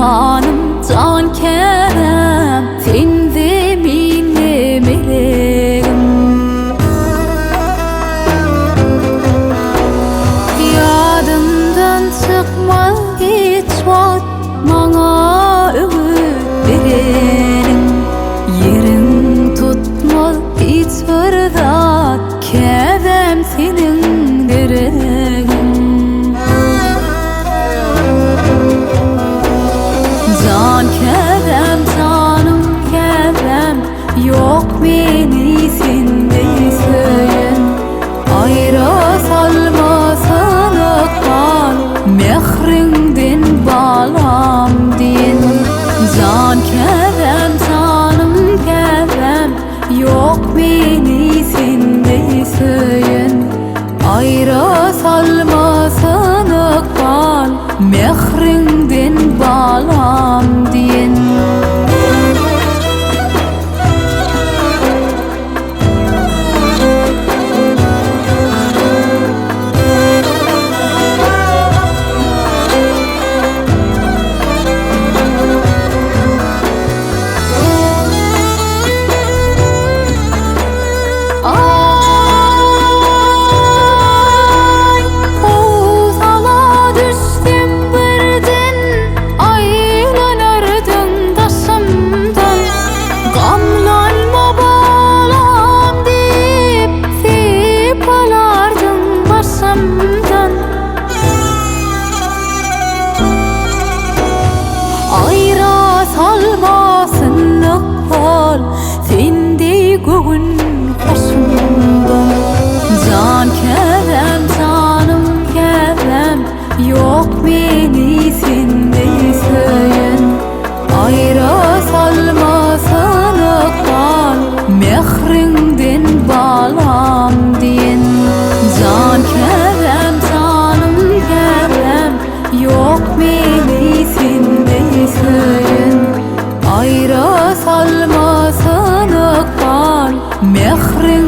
kurbanım can Kerem, sen de mine meleğim. Yadımdan çıkmaz hiç vakt, bana ömür verenin. Yerin tutmaz hiçbir zat, Kerem senin direğin. Can Kerem, canım Kerem, yok beni sende söyün. Ayrı salmasın ıkbal, mehrinden bağlam din. Can Kerem, canım Kerem, yok beni sende söyün. Ayrı salmasın ıkbal, mehrinden bağlam din. Salmasın ıkbal, sende göğün başımdan. Can Kerem, canım Kerem, yok beni sende söyün. Ayrı salmasın ıkbal, mehrinden bağlam din. Can Kerem, canım Kerem, yok beni sende söyün. Ayrı salmasın ıkbal, mehrinden